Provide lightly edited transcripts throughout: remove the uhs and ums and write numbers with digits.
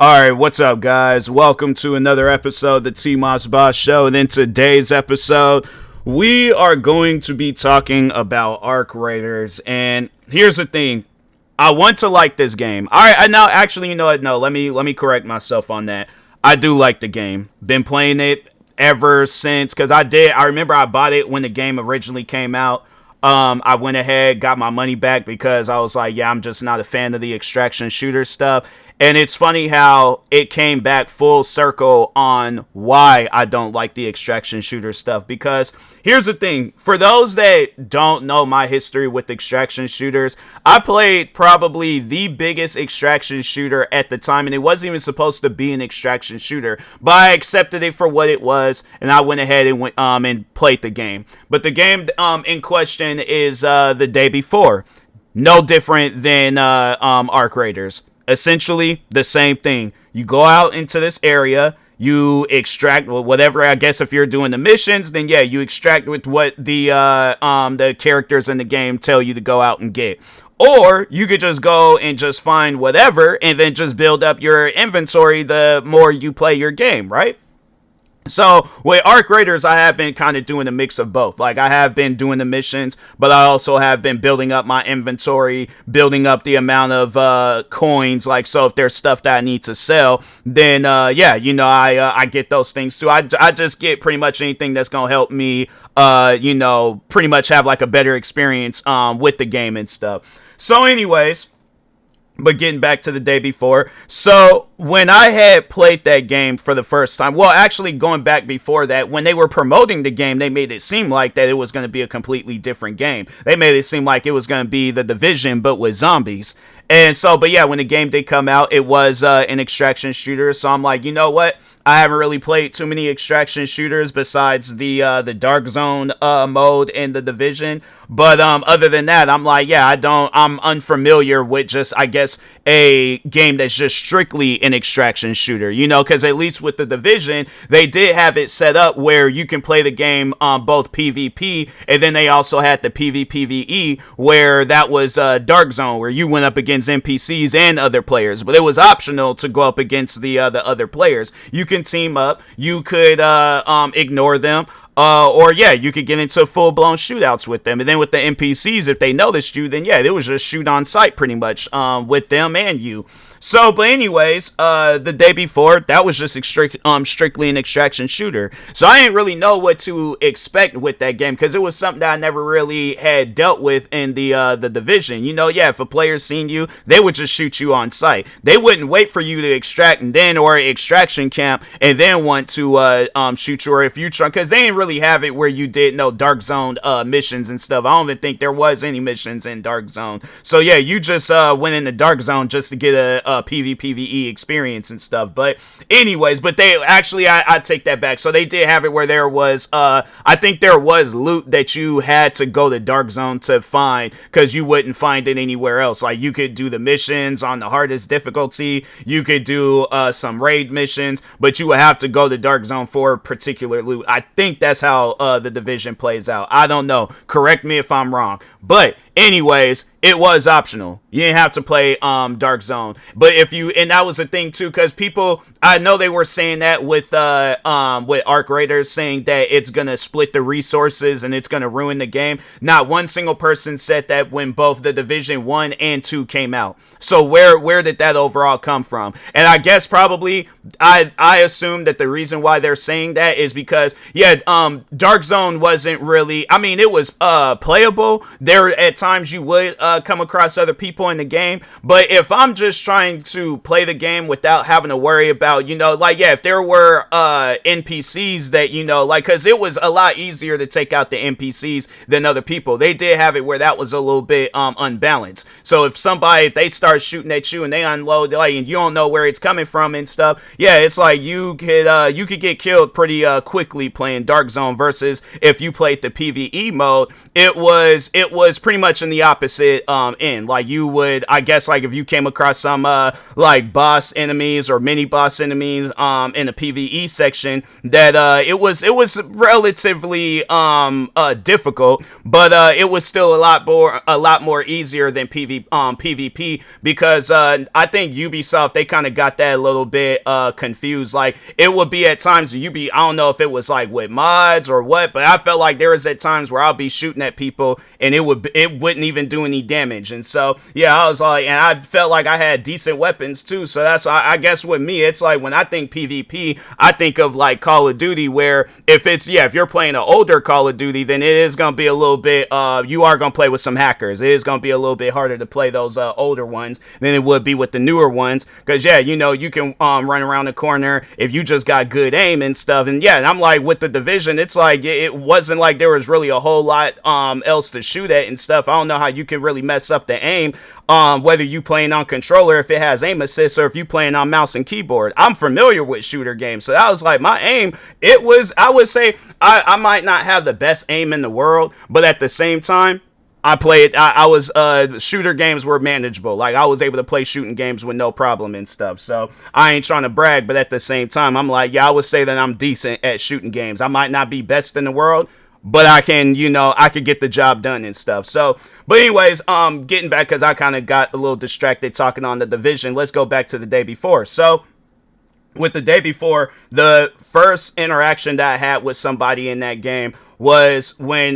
Alright, what's up, guys? Welcome to another episode of the TMossBoss Show. And in today's episode, we are going to be talking about Arc Raiders. And here's the thing. I want to like this game. Alright, I know, actually, you know what? No, let me correct myself on that. I do like the game. Been playing it ever since, because I remember I bought it when the game originally came out. I went ahead, got my money back because I was like, yeah, I'm just not a fan of the extraction shooter stuff. And it's funny how it came back full circle on why I don't like the extraction shooter stuff. Because here's the thing. For those that don't know my history with extraction shooters, I played probably the biggest extraction shooter at the time. And it wasn't even supposed to be an extraction shooter. But I accepted it for what it was. And I went ahead and went and played the game. But the game in question is the day before. No different than Arc Raiders. Essentially the same thing. You go out into this area, you extract whatever. I guess if you're doing the missions, then yeah, you extract with what the characters in the game tell you to go out and get. Or you could just go and just find whatever and then just build up your inventory the more you play your game, right? So with Arc Raiders, I have been kind of doing a mix of both. Like, I have been doing the missions, but I also have been building up my inventory, building up the amount of coins. Like, so if there's stuff that I need to sell, then yeah, you know, I get those things too. I just get pretty much anything that's gonna help me, you know, pretty much have like a better experience with the game and stuff. So anyways, but getting back to the day before, so when I had played that game for the first time, well, actually going back before that, when they were promoting the game, they made it seem like that it was going to be a completely different game. They made it seem like it was going to be the Division, but with zombies. And so, but yeah, when the game did come out, it was an extraction shooter. So I'm like, you know what? I haven't really played too many extraction shooters besides the Dark Zone mode in the Division. But other than that, I'm like, yeah, I'm unfamiliar with just, I guess, a game that's just strictly an extraction shooter, you know, because at least with the Division, they did have it set up where you can play the game both PvP, and then they also had the PvPvE, where that was Dark Zone, where you went up against NPCs and other players, but it was optional to go up against the other players. You can team up, you could ignore them, or yeah, you could get into full-blown shootouts with them. And then with the NPCs, if they noticed you, then yeah, it was just shoot on sight pretty much with them and you. So, but anyways, the day before, that was just strictly an extraction shooter. So I didn't really know what to expect with that game, because it was something that I never really had dealt with in the Division. You know, yeah, if a player seen you, they would just shoot you on sight. They wouldn't wait for you to extract and then, or extraction camp, and then want to shoot you, or if you try, because they didn't really have it where you did no Dark Zone missions and stuff. I don't even think there was any missions in Dark Zone. So yeah, you just went into Dark Zone just to get a PvPvE experience and stuff. But anyways, but they actually, I take that back. So they did have it where there was I think there was loot that you had to go to Dark Zone to find, because you wouldn't find it anywhere else. Like, you could do the missions on the hardest difficulty, you could do some raid missions, but you would have to go to Dark Zone for particular loot. I think that's how the Division plays out. I don't know, correct me if I'm wrong, but anyways, it was optional. You didn't have to play Dark Zone. But if you, and that was the thing too, because people, I know they were saying that with Arc Raiders, saying that it's gonna split the resources and it's gonna ruin the game. Not one single person said that when both the Division 1 and 2 came out. So where did that overall come from? And I guess probably I assume that the reason why they're saying that is because yeah, Dark Zone wasn't really, I mean, it was playable. There at times you would come across other people in the game, but if I'm just trying to play the game without having to worry about, you know, like, yeah, if there were NPCs that, you know, like, because it was a lot easier to take out the NPCs than other people. They did have it where that was a little bit unbalanced. So if they start shooting at you and they unload, like, and you don't know where it's coming from and stuff, yeah, it's like you could get killed pretty quickly playing Dark Zone, versus if you played the PvE mode, it was pretty much in the opposite end. Like, you would, I guess, like, if you came across some like boss enemies or mini boss enemies in the PVE section that it was relatively difficult, but it was still a lot more easier than PvP, because I think Ubisoft, they kind of got that a little bit confused. Like, it would be at times I don't know if it was like with mods or what, but I felt like there was at times where I'll be shooting at people and it wouldn't even do any damage. And so yeah, I was like, and I felt like I had decent weapons too. So that's why I guess with me, it's like when I think PvP, I think of like Call of Duty, where if you're playing an older Call of Duty, then it is gonna be a little bit you are gonna play with some hackers. It is gonna be a little bit harder to play those older ones than it would be with the newer ones, because yeah, you can run around the corner if you just got good aim and stuff. And yeah, and I'm like, with the Division, it's like it wasn't like there was really a whole lot else to shoot at and stuff. I don't know how you can really mess up the aim, whether you playing on controller, if it has aim assist, or if you playing on mouse and keyboard. I'm familiar with shooter games, so that was like my aim. I would say I might not have the best aim in the world, but at the same time, shooter games were manageable. Like, I was able to play shooting games with no problem and stuff. So I ain't trying to brag, but at the same time, I'm like, yeah, I would say that I'm decent at shooting games. I might not be best in the world, but I could get the job done and stuff. So, but anyways, getting back, because I kind of got a little distracted talking on the Division. Let's go back to the day before. So, with the day before, the first interaction that I had with somebody in that game was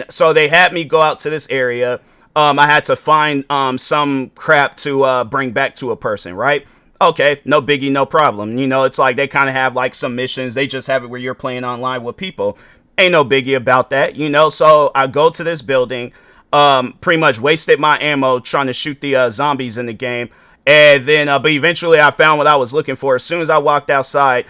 so they had me go out to this area. I had to find some crap to bring back to a person, right? Okay, no biggie, no problem. It's like they kind of have like some missions. They just have it where you're playing online with people. Ain't no biggie about that, So I go to this building, pretty much wasted my ammo trying to shoot the zombies in the game. And then, but eventually I found what I was looking for. As soon as I walked outside,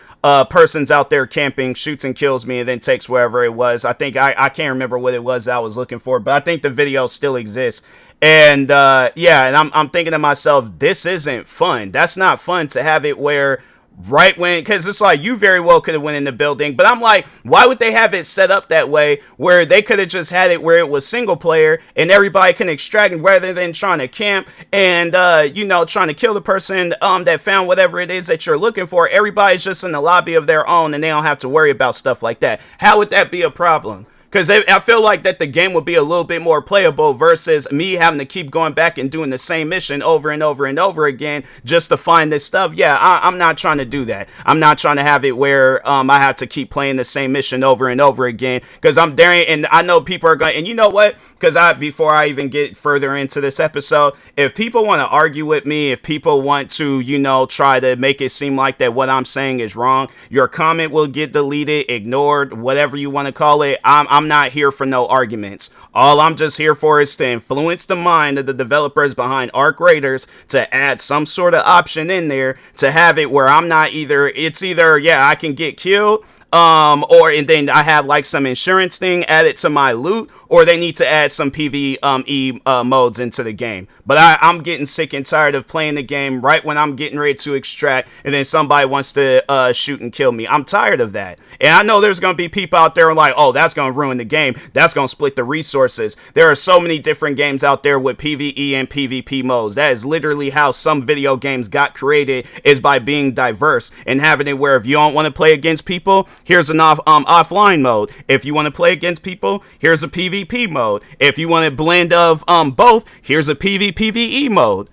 person's out there camping, shoots and kills me, and then takes wherever it was. I think I can't remember what it was that I was looking for, but I think the video still exists. And yeah, and I'm thinking to myself, this isn't fun. That's not fun to have it where because it's like you very well could have went in the building, but I'm like, why would they have it set up that way where they could have just had it where it was single player and everybody can extract, rather than trying to camp and trying to kill the person that found whatever it is that you're looking for. Everybody's just in the lobby of their own and they don't have to worry about stuff like that. How would that be a problem? Because I feel like that the game would be a little bit more playable versus me having to keep going back and doing the same mission over and over and over again just to find this stuff. Yeah, I'm not trying to do that. I'm not trying to have it where I have to keep playing the same mission over and over again, because I'm daring, and I know people are going, and you know what? Because before I even get further into this episode, if people want to argue with me, if people want to, try to make it seem like that what I'm saying is wrong, your comment will get deleted, ignored, whatever you want to call it. I'm not here for no arguments. All I'm just here for is to influence the mind of the developers behind Arc Raiders to add some sort of option in there to have it where I'm not it's either, yeah, I can get killed, and then I have like some insurance thing added to my loot, or they need to add some PVE modes into the game. But I'm getting sick and tired of playing the game right when I'm getting ready to extract, and then somebody wants to shoot and kill me. I'm tired of that. And I know there's going to be people out there like, oh, that's going to ruin the game. That's going to split the resources. There are so many different games out there with PVE and PvP modes. That is literally how some video games got created, is by being diverse and having it where if you don't want to play against people, here's an offline mode. If you want to play against people, here's a PvP mode. If you want a blend of both, here's a PvPvE mode.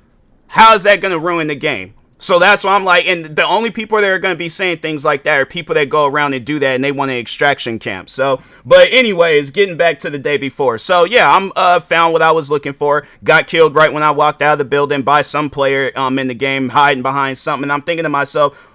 How is that going to ruin the game? So that's why I'm like, and the only people that are going to be saying things like that are people that go around and do that and they want an extraction camp. So, but anyways, getting back to the day before. So yeah, I'm found what I was looking for. Got killed right when I walked out of the building by some player in the game hiding behind something. And I'm thinking to myself,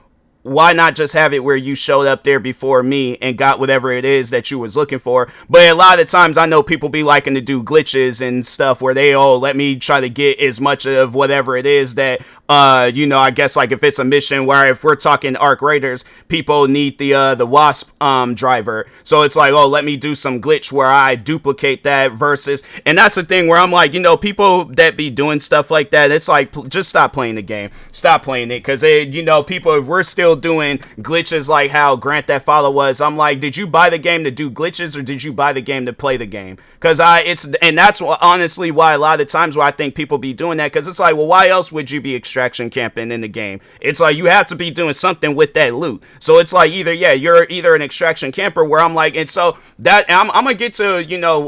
why not just have it where you showed up there before me and got whatever it is that you was looking for? But a lot of times I know people be liking to do glitches and stuff where they, let me try to get as much of whatever it is that, I guess like if it's a mission where if we're talking Arc Raiders, people need the Wasp driver. So it's like, let me do some glitch where I duplicate that versus, and that's the thing where I'm like, people that be doing stuff like that, it's like, just stop playing the game. Stop playing it. Cause people, if we're still doing glitches like how Grand Theft Auto was. I'm like, did you buy the game to do glitches or did you buy the game to play the game? Because that's honestly why a lot of the times why I think people be doing that, because it's like, well, why else would you be extraction camping in the game? It's like you have to be doing something with that loot. So it's like you're either an extraction camper, where I'm like, and so that I'm gonna get to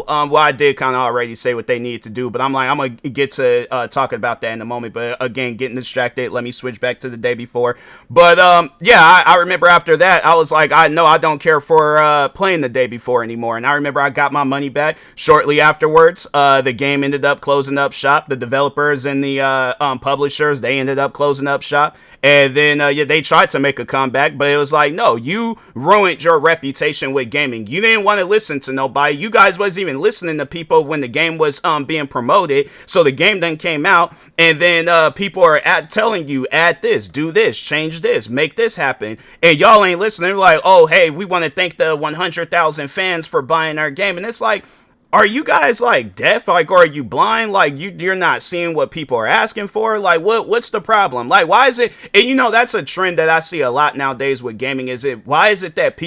well, I did kind of already say what they needed to do, but I'm gonna get to talking about that in a moment. But again, getting distracted, let me switch back to the day before. But I remember after that I was like, I don't care for playing the day before anymore. And I remember I got my money back shortly afterwards. The game ended up closing up shop. The developers and the publishers, they ended up closing up shop. And then they tried to make a comeback, but it was like, no, you ruined your reputation with gaming. You didn't want to listen to nobody. You guys wasn't even listening to people when the game was being promoted. So the game then came out, and then people are telling you, add this, do this, change this, make this happen, and y'all ain't listening. They're like, oh, hey, we want to thank the 100,000 fans for buying our game. And it's like, are you guys like deaf? Like, or are you blind? Like, you're not seeing what people are asking for? Like, what's the problem? Like, why is it? And that's a trend that I see a lot nowadays with gaming. Why is it that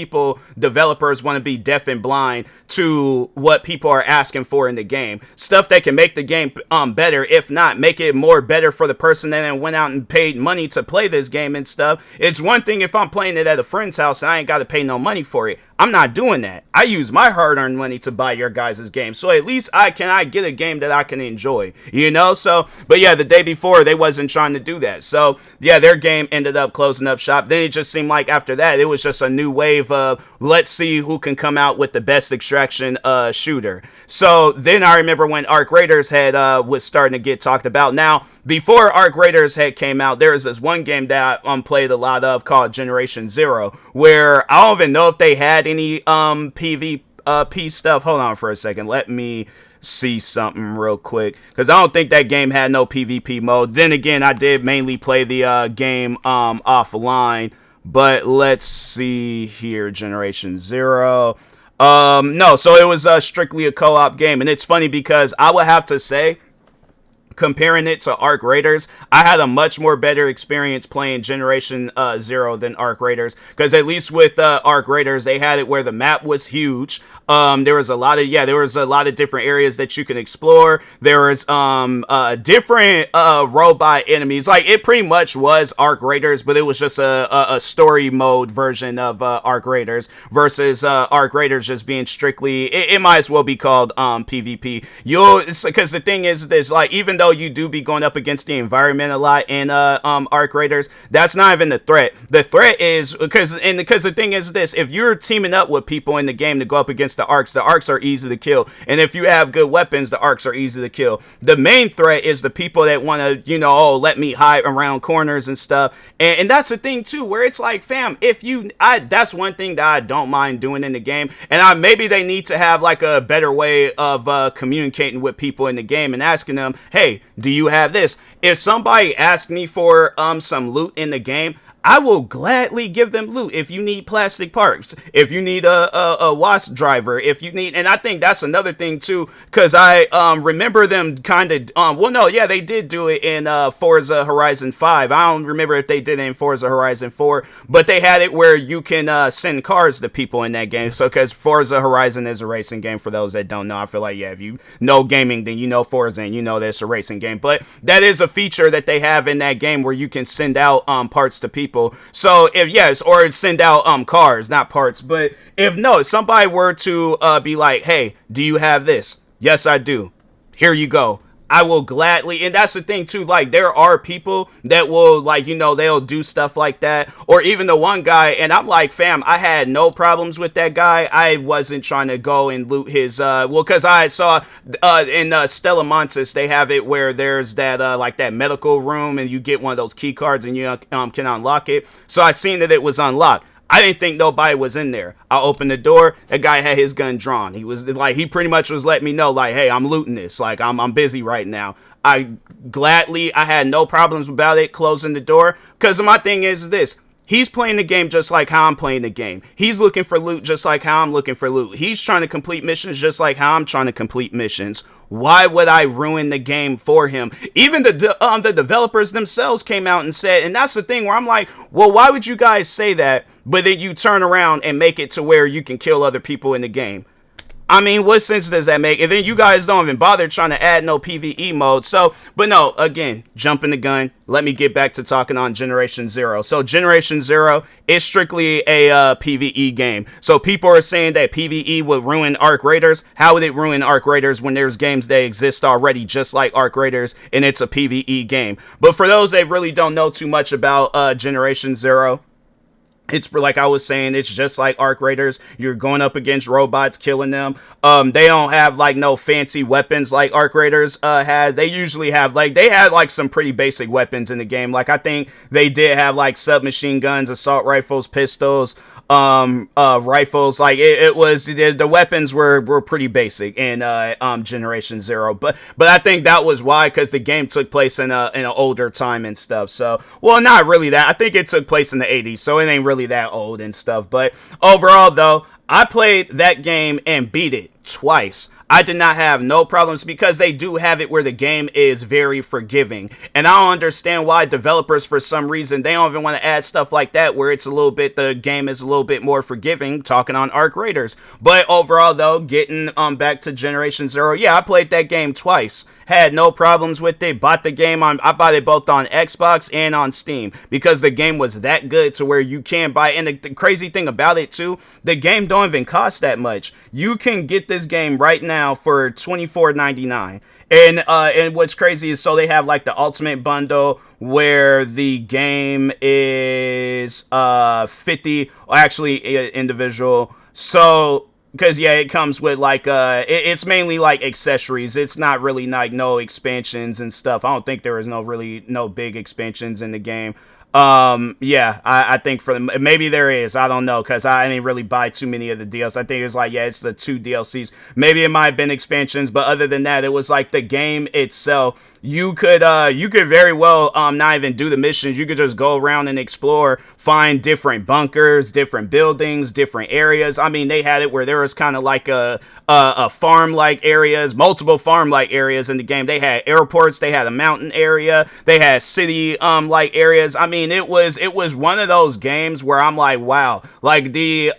developers want to be deaf and blind to what people are asking for in the game? Stuff that can make the game better, if not make it more better for the person that then went out and paid money to play this game and stuff. It's one thing if I'm playing it at a friend's house and I ain't got to pay no money for it. I'm not doing that. I use my hard-earned money to buy your guys' game. So at least I get a game that I can enjoy, So, but yeah, the day before, they wasn't trying to do that. So, yeah, their game ended up closing up shop. Then it just seemed like after that, it was just a new wave of, let's see who can come out with the best extraction shooter. So then I remember when Arc Raiders was starting to get talked about. Now, before Arc Raiders had came out, there was this one game that I played a lot of called Generation Zero, where I don't even know if they had any PvP stuff. Hold on for a second. Let me see something real quick, because I don't think that game had no PvP mode. Then again, I did mainly play the game offline. But let's see here, Generation Zero. No, so it was strictly a co-op game, and it's funny because I would have to say, comparing it to Arc Raiders, I had a much more better experience playing Generation Zero than Arc Raiders, because at least with Arc Raiders, they had it where the map was huge. There was a lot of different areas that you can explore. There was different robot enemies. Like, it pretty much was Arc Raiders, but it was just a story mode version of Arc Raiders versus Arc Raiders just being strictly, it might as well be called PvP. Because the thing is this, like, even though you do be going up against the environment a lot in Arc Raiders, that's not even the threat. The threat is because the thing is this: if you're teaming up with people in the game to go up against the arcs are easy to kill, and if you have good weapons, the arcs are easy to kill. The main threat is the people that want to let me hide around corners and stuff, and that's the thing too, where it's like, fam, that's one thing that I don't mind doing in the game, and maybe they need to have like a better way of communicating with people in the game and asking them, hey, do you have this? If somebody asks me for some loot in the game, I will gladly give them loot. If you need plastic parts, if you need a wasp driver, if you need, and I think that's another thing too, because I remember them kind of, they did do it in Forza Horizon 5. I don't remember if they did it in Forza Horizon 4, but they had it where you can send cars to people in that game. So, because Forza Horizon is a racing game, for those that don't know, I feel like, yeah, if you know gaming, then you know Forza and you know that it's a racing game. But that is a feature that they have in that game where you can send out parts to people. So or send out cars, not parts. But if somebody were to be like, hey, do you have this? Yes, I do. Here you go. I will gladly, and that's the thing too, like, there are people that will, like, they'll do stuff like that, or even the one guy, and I'm like, fam, I had no problems with that guy. I wasn't trying to go and loot his, because I saw in Stella Montes, they have it where there's that, like, that medical room, and you get one of those key cards, and you can unlock it, so I seen that it was unlocked. I didn't think nobody was in there. I opened the door. That guy had his gun drawn. He was like, he pretty much was letting me know, like, hey, I'm looting this. Like, I'm busy right now. I had no problems about it, closing the door. Because my thing is this: He's playing the game just like how I'm playing the game. He's looking for loot just like how I'm looking for loot. He's trying to complete missions just like how I'm trying to complete missions. Why would I ruin the game for him? Even the developers themselves came out and said, and that's the thing where I'm like, well, why would you guys say that, but then you turn around and make it to where you can kill other people in the game? I mean, what sense does that make? And then you guys don't even bother trying to add no PVE mode. So, but no, again, jumping the gun. Let me get back to talking on Generation Zero. So Generation Zero is strictly a PVE game. So people are saying that PVE would ruin Arc Raiders. How would it ruin Arc Raiders when there's games that exist already just like Arc Raiders and it's a PVE game? But for those that really don't know too much about Generation Zero, it's like I was saying, it's just like Arc Raiders. You're going up against robots, killing them. They don't have like no fancy weapons like Arc Raiders has. They usually have they had like some pretty basic weapons in the game. Like I think they did have like submachine guns, assault rifles, pistols, rifles. Like it was the weapons were pretty basic in Generation Zero. But I think that was why, because the game took place in an older time and stuff. So, well, not really that. I think it took place in the 80s, so it ain't really that old and stuff. But overall, though, I played that game and beat it twice. I did not have no problems because they do have it where the game is very forgiving. And I don't understand why developers, for some reason, they don't even want to add stuff like that where it's a little bit, the game is a little bit more forgiving, talking on Arc Raiders. But overall, though, getting back to Generation Zero, yeah, I played that game twice. Had no problems with it. Bought the game I bought it both on Xbox and on Steam because the game was that good to where you can buy. And the crazy thing about it too, the game don't even cost that much. You can get this game right now for $24.99. And what's crazy is, so they have like the ultimate bundle where the game is 50, actually individual. So because yeah, it comes with like it's mainly like accessories. It's not really like no expansions and stuff. I don't think there is no big expansions in the game. Yeah, I think for the, maybe there is, I don't know, because I didn't really buy too many of the deals. I think it was like, yeah, it's the 2 DLCs. Maybe it might have been expansions, but other than that, it was like the game itself. You could very well not even do the missions. You could just go around and explore, find different bunkers, different buildings, different areas. I mean, they had it where there was kind of like a farm-like areas, multiple farm-like areas in the game. They had airports, they had a mountain area, they had city like areas. I mean, it was one of those games where I'm like, wow, like the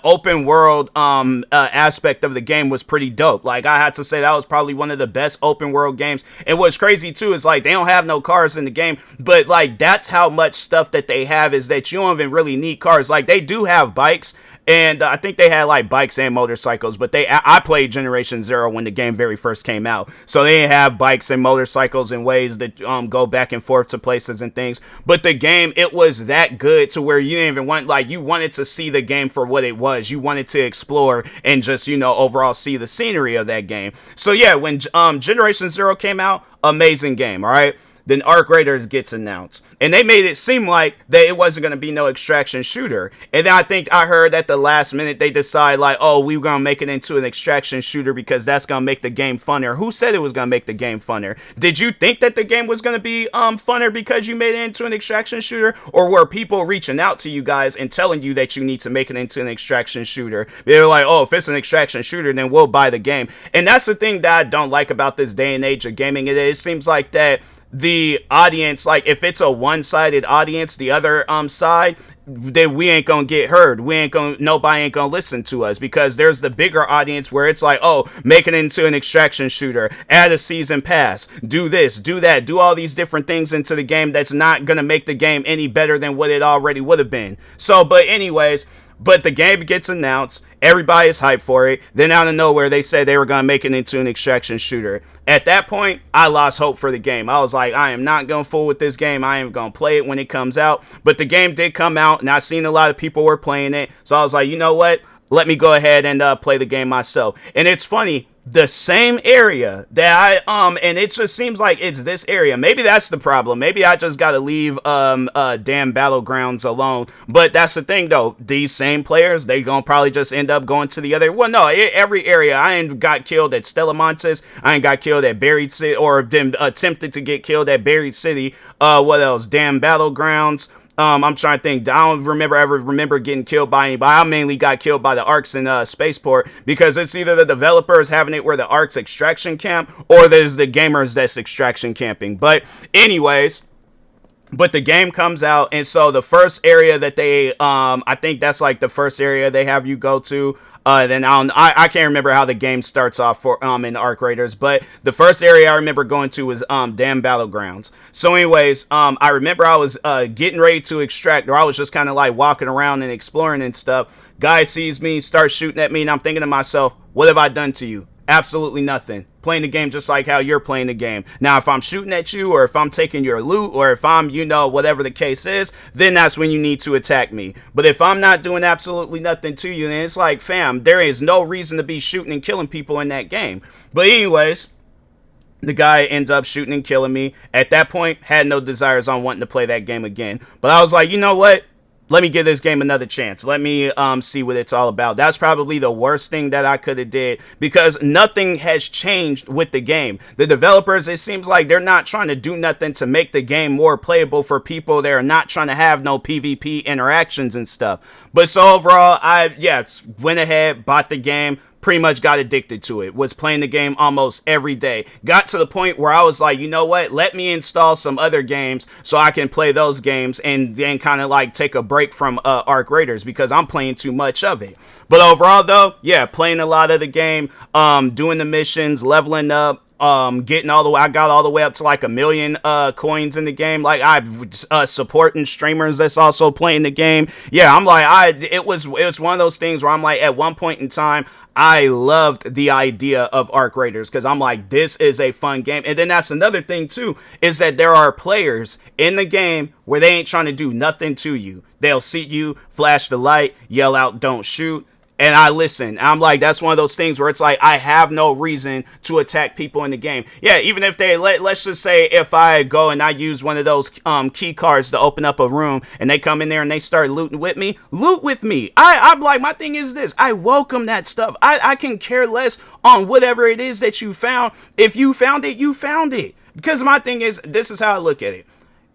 open world aspect of the game was pretty dope. Like I had to say that was probably one of the best open world games. And what's crazy too is like they don't have no cars in the game, but like that's how much stuff that they have is that you don't even really need cars. Like they do have bikes. And I think they had like bikes and motorcycles, but I played Generation Zero when the game very first came out. So they have bikes and motorcycles and ways that go back and forth to places and things. But the game, it was that good to where you didn't even want, like, you wanted to see the game for what it was. You wanted to explore and just, overall see the scenery of that game. So yeah, when Generation Zero came out, amazing game, all right? Then Arc Raiders gets announced. And they made it seem like that it wasn't going to be no extraction shooter. And then I think I heard at the last minute they decide like, oh, we're going to make it into an extraction shooter because that's going to make the game funner. Who said it was going to make the game funner? Did you think that the game was going to be funner because you made it into an extraction shooter? Or were people reaching out to you guys and telling you that you need to make it into an extraction shooter? They were like, oh, if it's an extraction shooter, then we'll buy the game. And that's the thing that I don't like about this day and age of gaming. It seems like that the audience, like if it's a one-sided audience, the other side, then we ain't gonna get heard. Nobody ain't gonna listen to us because there's the bigger audience where it's like, oh, make it into an extraction shooter, add a season pass, do this, do that, do all these different things into the game that's not gonna make the game any better than what it already would have been. So, but anyways, but the game gets announced, everybody is hyped for it, then out of nowhere they said they were going to make it into an extraction shooter. At that point, I lost hope for the game. I was like, I am not going to fool with this game. I am going to play it when it comes out. But the game did come out, and I've seen a lot of people were playing it, so I was like, you know what? Let me go ahead and play the game myself. And it's funny, the same area that and it just seems like it's this area. Maybe that's the problem. Maybe I just gotta leave damn Battlegrounds alone. But that's the thing though, these same players, they gonna probably just end up going to the other. Well, no, every area. I ain't got killed at Stellamontes. I ain't got killed at Buried City, or them attempted to get killed at Buried City. What else? Damn Battlegrounds. I'm trying to think. I don't remember getting killed by anybody. I mainly got killed by the arcs in Spaceport, because it's either the developers having it where the arcs extraction camp, or there's the gamers that's extraction camping. But anyways, but the game comes out, and so the first area that they, I think that's like the first area they have you go to. Then I can't remember how the game starts off for in Arc Raiders, but the first area I remember going to was Damn Battlegrounds. So anyways, I remember I was getting ready to extract, or I was just kind of like walking around and exploring and stuff. Guy sees me, starts shooting at me, and I'm thinking to myself, what have I done to you? Absolutely nothing. Playing the game just like how you're playing the game. Now, if I'm shooting at you, or if I'm taking your loot, or if I'm, whatever the case is, then that's when you need to attack me. But if I'm not doing absolutely nothing to you, then it's like, fam, there is no reason to be shooting and killing people in that game. But anyways, the guy ends up shooting and killing me. At that point, had no desires on wanting to play that game again. But I was like, you know what? Let me give this game another chance. Let me see what it's all about. That's probably the worst thing that I could have did, because nothing has changed with the game. The developers, it seems like they're not trying to do nothing to make the game more playable for people. They're not trying to have no PvP interactions and stuff. But so overall, I went ahead, bought the game. Pretty much got addicted to it. Was playing the game almost every day. Got to the point where I was like, you know what? Let me install some other games so I can play those games, and then kind of like take a break from Arc Raiders, because I'm playing too much of it. But overall though, yeah, playing a lot of the game, doing the missions, leveling up, getting all the way, I got all the way up to like 1 million coins in the game. Like, I supporting streamers that's also playing the game. Yeah, I'm like, it was one of those things where I'm like, at one point in time, I loved the idea of Arc Raiders, because I'm like, this is a fun game. And then that's another thing too, is that there are players in the game where they ain't trying to do nothing to you. They'll see you, flash the light, yell out, don't shoot. And I listen. I'm like, that's one of those things where it's like, I have no reason to attack people in the game. Yeah, even if they, let's just say if I go and I use one of those key cards to open up a room, and they come in there and they start looting with me, loot with me. I'm like, my thing is this, I welcome that stuff. I can care less on whatever it is that you found. If you found it, you found it. Because my thing is, this is how I look at it.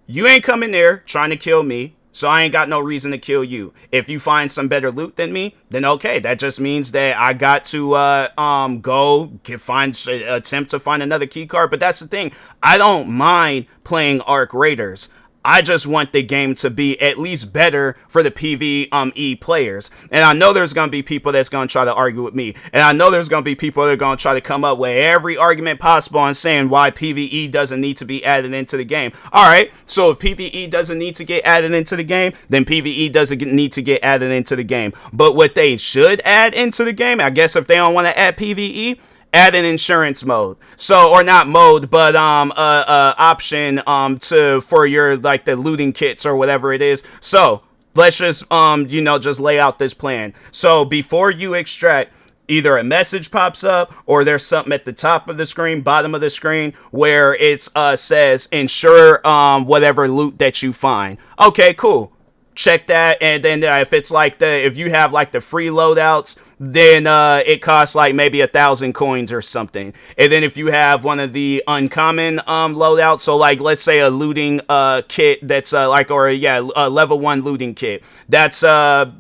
You ain't coming there trying to kill me, so I ain't got no reason to kill you. If you find some better loot than me, then okay, that just means that I got to attempt to find another key card. But that's the thing, I don't mind playing Arc Raiders. I just want the game to be at least better for the PvE players. And I know there's going to be people that's going to try to argue with me. And I know there's going to be people that are going to try to come up with every argument possible and saying why PvE doesn't need to be added into the game. Alright, so if PvE doesn't need to get added into the game, then PvE doesn't need to get added into the game. But what they should add into the game, I guess if they don't want to add PvE, add an insurance mode. So, or not mode, but option for your, like, the looting kits or whatever it is. So let's just just lay out this plan. So before you extract, either a message pops up, or there's something at the top of the screen, bottom of the screen, where it says insure whatever loot that you find. Okay, cool. Check that. And then if it's like if you have like the free loadouts, then it costs like maybe 1,000 coins or something. And then if you have one of the uncommon loadouts, so like let's say a looting kit that's a level 1 looting kit, that's I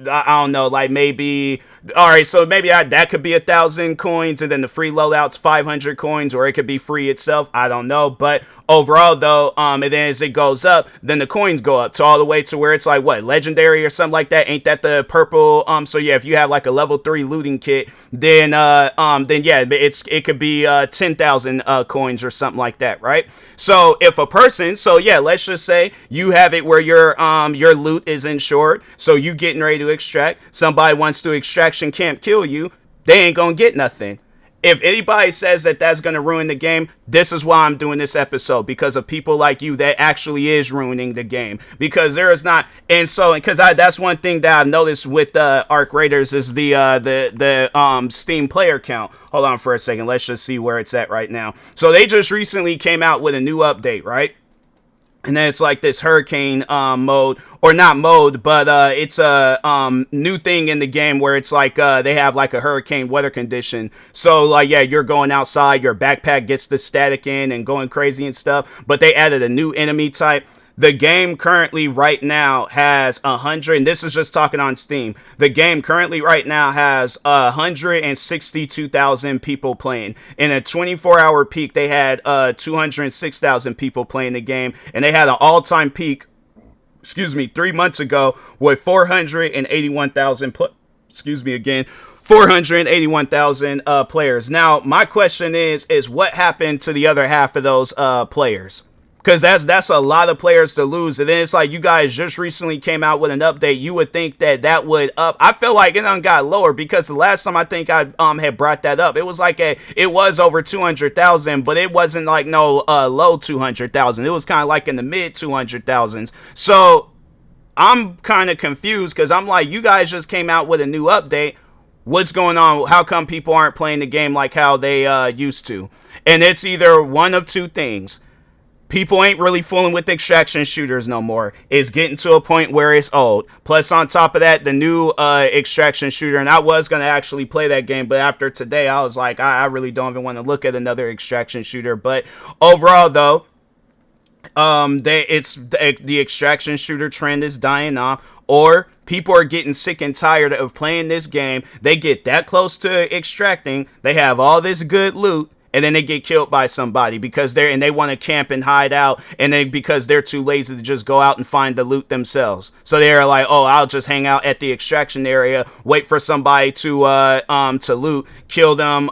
don't know, like maybe, all right, so maybe that could be 1,000 coins, and then the free loadout's 500 coins, or it could be free itself. I don't know, but overall though, and then as it goes up, then the coins go up to all the way to where it's like what, legendary or something like that. Ain't that the purple? So yeah, if you have like a level 3 looting kit, then yeah, it could be 10,000 coins or something like that, right? So if a person, so yeah, let's just say you have it where your loot is insured, so you getting ready to extract, somebody wants to extraction camp kill you, they ain't gonna get nothing. If anybody says that that's going to ruin the game, this is why I'm doing this episode, because of people like you that actually is ruining the game. Because there is not, and so, because that's one thing that I've noticed with Arc Raiders is the Steam player count. Hold on for a second, let's just see where it's at right now. So they just recently came out with a new update, right? And then it's like this hurricane mode, or not mode, but it's a new thing in the game where it's like they have like a hurricane weather condition. So like, yeah, you're going outside, your backpack gets the static in and going crazy and stuff. But they added a new enemy type. The game currently right now has 100, and this is just talking on Steam. The game currently right now has 162,000 people playing. In a 24-hour peak, they had 206,000 people playing the game, and they had an all-time peak, 3 months ago with 481,000 481,000 players. Now, my question is what happened to the other half of those players? Because that's a lot of players to lose. And then it's like you guys just recently came out with an update. You would think that would up. I feel like it done got lower because the last time I think I had brought that up, it was like it was over 200,000, but it wasn't like no low 200,000. It was kind of like in the mid 200,000s. So I'm kind of confused because I'm like, you guys just came out with a new update. What's going on? How come people aren't playing the game like how they used to? And it's either one of two things. People ain't really fooling with extraction shooters no more. It's getting to a point where it's old. Plus, on top of that, the new extraction shooter, and I was going to actually play that game, but after today, I was like, I really don't even want to look at another extraction shooter. But overall, though, the extraction shooter trend is dying off, or people are getting sick and tired of playing this game. They get that close to extracting, they have all this good loot, and then they get killed by somebody because they want to camp and hide out, and then because they're too lazy to just go out and find the loot themselves. So they're like, oh, I'll just hang out at the extraction area, wait for somebody to loot, kill them,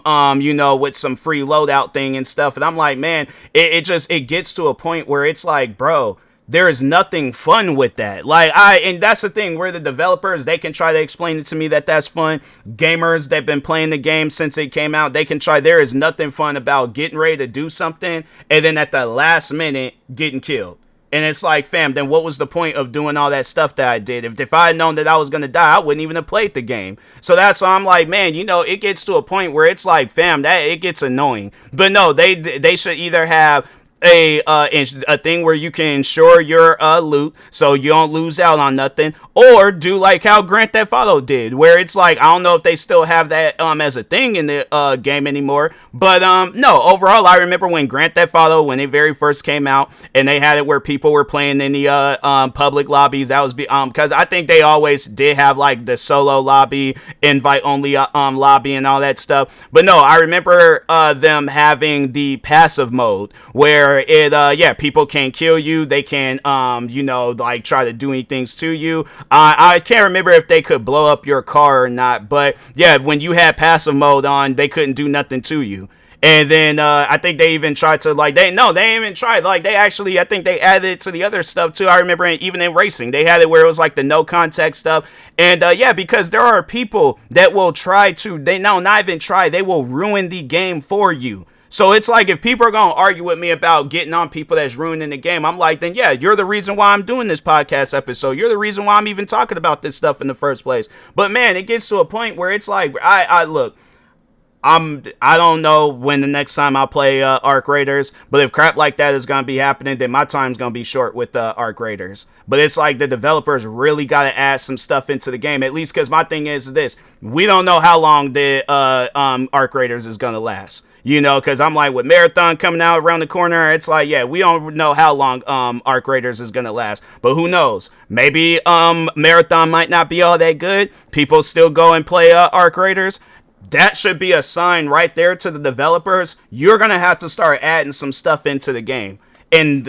with some free loadout thing and stuff. And I'm like, man, it gets to a point where it's like, bro, there is nothing fun with that. And that's the thing, where the developers, they can try to explain it to me that that's fun. Gamers that have been playing the game since it came out, they can try. There is nothing fun about getting ready to do something and then at the last minute getting killed. And it's like, fam, then what was the point of doing all that stuff that I did? If I had known that I was going to die, I wouldn't even have played the game. So that's why I'm like, man, it gets to a point where it's like, fam, that it gets annoying. But no, they should either have a thing where you can ensure your loot so you don't lose out on nothing, or do like how Grand Theft Auto did, where it's like, I don't know if they still have that as a thing in the game anymore, but no, overall, I remember when Grand Theft Auto, when it very first came out, and they had it where people were playing in the public lobbies. That was because I think they always did have like the solo lobby, invite only lobby and all that stuff. But no, I remember them having the passive mode where people can kill you, they can like try to do anything to you. I can't remember if they could blow up your car or not, but yeah, when you had passive mode on, they couldn't do nothing to you. And then I think they even tried to they didn't even try, they actually, I think they added it to the other stuff too. I remember even in racing they had it where it was like the no contact stuff. And because there are people that will try to, not even try, they will ruin the game for you. So it's like, if people are going to argue with me about getting on people that's ruining the game, I'm like, then yeah, you're the reason why I'm doing this podcast episode. You're the reason why I'm even talking about this stuff in the first place. But man, it gets to a point where it's like, I don't know when the next time I'll play Arc Raiders, but if crap like that is going to be happening, then my time's going to be short with Arc Raiders. But it's like the developers really got to add some stuff into the game, at least, because my thing is this: we don't know how long the Arc Raiders is going to last. Because I'm like, with Marathon coming out around the corner, it's like, yeah, we don't know how long Arc Raiders is going to last. But who knows? Maybe Marathon might not be all that good. People still go and play Arc Raiders. That should be a sign right there to the developers. You're going to have to start adding some stuff into the game. And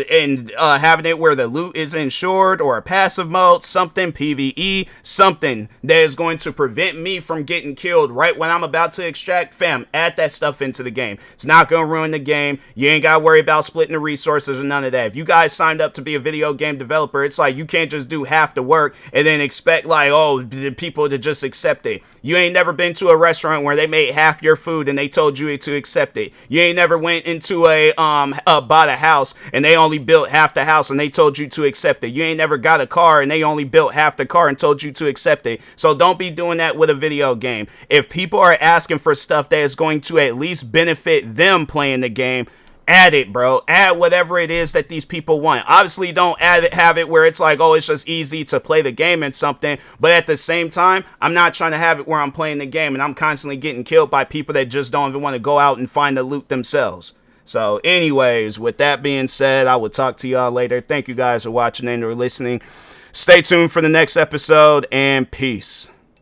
having it where the loot is insured, or a passive mode, something, PVE, something that is going to prevent me from getting killed right when I'm about to extract. Fam, add that stuff into the game. It's not going to ruin the game. You ain't got to worry about splitting the resources or none of that. If you guys signed up to be a video game developer, it's like you can't just do half the work and then expect the people to just accept it. You ain't never been to a restaurant where they made half your food and they told you to accept it. You ain't never went into bought a house and they only built half the house and they told you to accept it. You ain't never got a car and they only built half the car and told you to accept it. So don't be doing that with a video game. If people are asking for stuff that is going to at least benefit them playing the game, add it, bro. Add whatever it is that these people want. Obviously, don't have it where it's like, oh, it's just easy to play the game and something. But at the same time, I'm not trying to have it where I'm playing the game and I'm constantly getting killed by people that just don't even want to go out and find the loot themselves. So anyways, with that being said, I will talk to y'all later. Thank you guys for watching and or listening. Stay tuned for the next episode, and peace.